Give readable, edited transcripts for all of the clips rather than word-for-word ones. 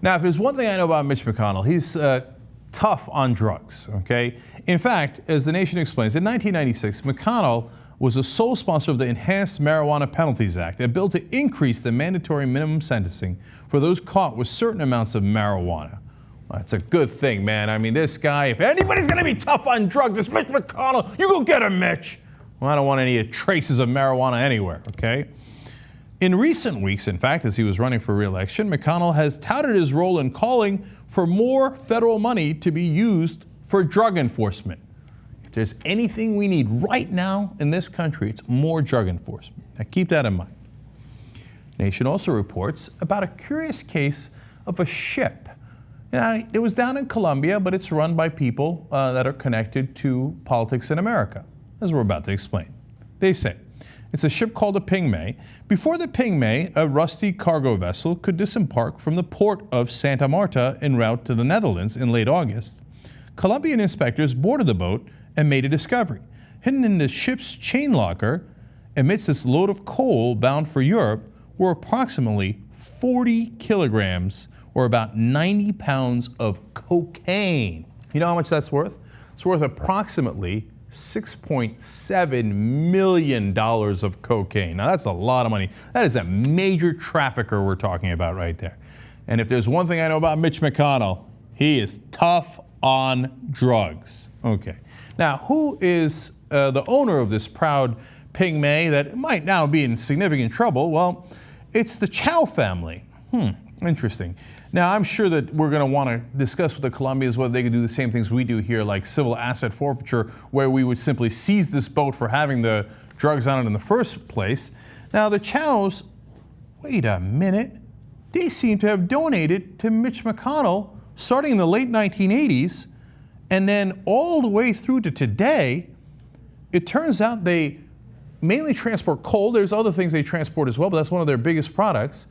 Now, if there's one thing I know about Mitch McConnell, he's tough on drugs, okay? In fact, as The Nation explains, in 1996, McConnell was a sole sponsor of the Enhanced Marijuana Penalties Act, a bill to increase the mandatory minimum sentencing for those caught with certain amounts of marijuana. Well, that's a good thing, man. I mean, this guy, if anybody's going to be tough on drugs, it's Mitch McConnell. You go get him, Mitch. Well, I don't want any traces of marijuana anywhere, okay? In recent weeks, in fact, as he was running for re-election, McConnell has touted his role in calling for more federal money to be used for drug enforcement. If there's anything we need right now in this country, it's more drug enforcement. Now, keep that in mind. Nation also reports about a curious case of a ship. Now, it was down in Colombia, but it's run by people that are connected to politics in America, as we're about to explain. They say it's a ship called a Pygmy. Before the Pygmy, a rusty cargo vessel could disembark from the port of Santa Marta en route to the Netherlands in late August. Colombian inspectors boarded the boat and made a discovery. Hidden in the ship's chain locker, amidst this load of coal bound for Europe, were approximately 40 kilograms, or about 90 pounds of cocaine. You know how much that's worth? It's worth approximately $6.7 million of cocaine. Now that's a lot of money. That is a major trafficker we're talking about right there. And if there's one thing I know about Mitch McConnell, he is tough on drugs. Okay. Now, who is the owner of this proud Pygmy that might now be in significant trouble? Well, it's the Chao family. Interesting. Now, I'm sure that we're going to want to discuss with the Colombians whether they could do the same things we do here, like civil asset forfeiture, where we would simply seize this boat for having the drugs on it in the first place. Now, the Chaos, wait a minute, they seem to have donated to Mitch McConnell starting in the late 1980s, and then all the way through to today. It turns out they mainly transport coal. There's other things they transport as well, but that's one of their biggest products.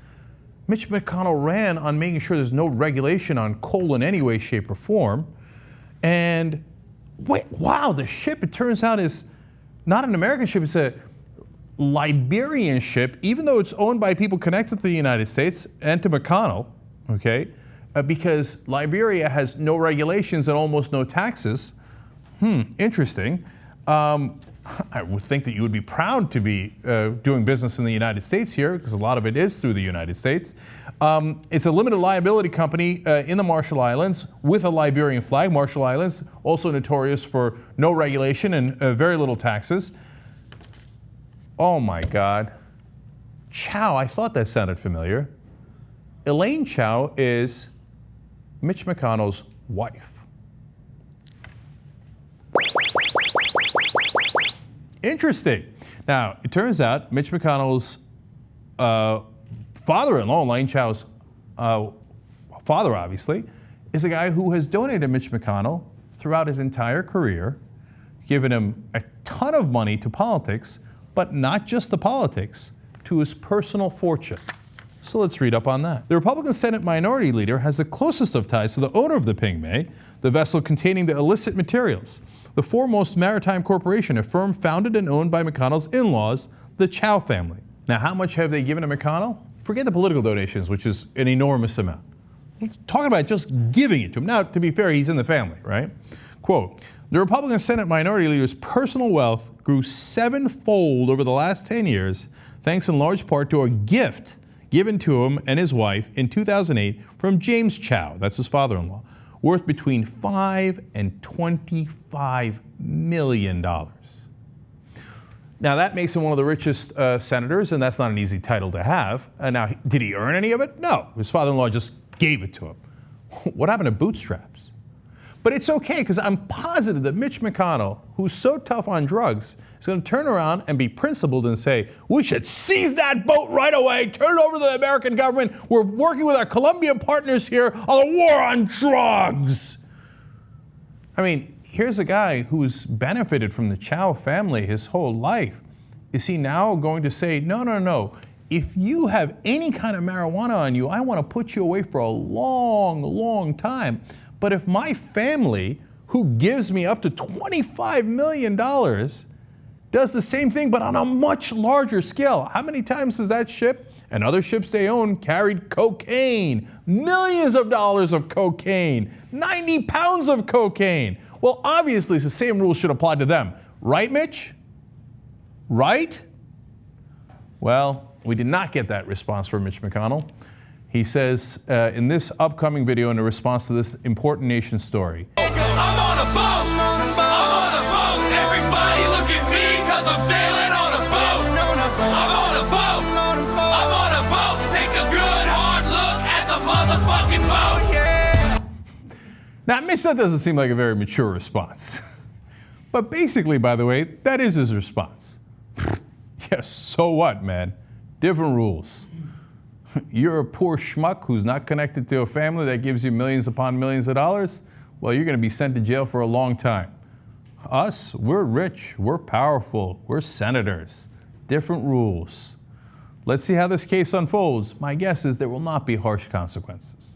Mitch McConnell ran on making sure there's no regulation on coal in any way, shape, or form. And wait, wow, the ship, it turns out, is not an American ship. It's a Liberian ship, even though it's owned by people connected to the United States and to McConnell, okay? Because Liberia has no regulations and almost no taxes. Interesting. I would think that you would be proud to be doing business in the United States here, because a lot of it is through the United States. It's a limited liability company in the Marshall Islands with a Liberian flag. Marshall Islands, also notorious for no regulation and very little taxes. Oh my God. Chao, I thought that sounded familiar. Elaine Chao is Mitch McConnell's wife. Interesting. Now, it turns out Mitch McConnell's father-in-law, Elaine Chao's father, obviously, is a guy who has donated to Mitch McConnell throughout his entire career, given him a ton of money to politics, but not just the politics, to his personal fortune. So let's read up on that. The Republican Senate Minority Leader has the closest of ties to the owner of the Pygmy, the vessel containing the illicit materials. The Foremost Maritime Corporation, a firm founded and owned by McConnell's in-laws, the Chao family. Now, how much have they given to McConnell? Forget the political donations, which is an enormous amount. He's talking about just giving it to him. Now, to be fair, he's in the family, right? Quote, the Republican Senate Minority Leader's personal wealth grew 7-fold over the last 10 years, thanks in large part to a gift given to him and his wife in 2008 from James Chao, that's his father-in-law, worth between $5 and $25 million. Now, that makes him one of the richest senators, and that's not an easy title to have. Now, did he earn any of it? No. His father-in-law just gave it to him. What happened to bootstraps? But it's okay, because I'm positive that Mitch McConnell, who's so tough on drugs, is going to turn around and be principled and say, we should seize that boat right away, turn it over to the American government. We're working with our Colombian partners here on a war on drugs. I mean, here's a guy who's benefited from the Chao family his whole life. Is he now going to say, no, no, no, if you have any kind of marijuana on you, I want to put you away for a long, long time. But if my family, who gives me up to $25 million, does the same thing, but on a much larger scale, how many times has that ship And other ships they owned carried cocaine, millions of dollars of cocaine, 90 pounds of cocaine. Well, obviously, the same rules should apply to them. Right, Mitch? Right? Well, we did not get that response from Mitch McConnell. He says in this upcoming video in response to this important nation story. I'm on a boat. I'm on a boat. Everybody look at me because I'm sailing on a boat. I'm on a boat. I'm on a boat. Take a good hard look at the motherfucking boat. Yeah. Now, Mitch, that doesn't seem like a very mature response. But basically, by the way, that is his response. Yes, so what, man? Different rules. You're a poor schmuck who's not connected to a family that gives you millions upon millions of dollars? Well, you're going to be sent to jail for a long time. Us, we're rich, we're powerful, we're senators. Different rules. Let's see how this case unfolds. My guess is there will not be harsh consequences.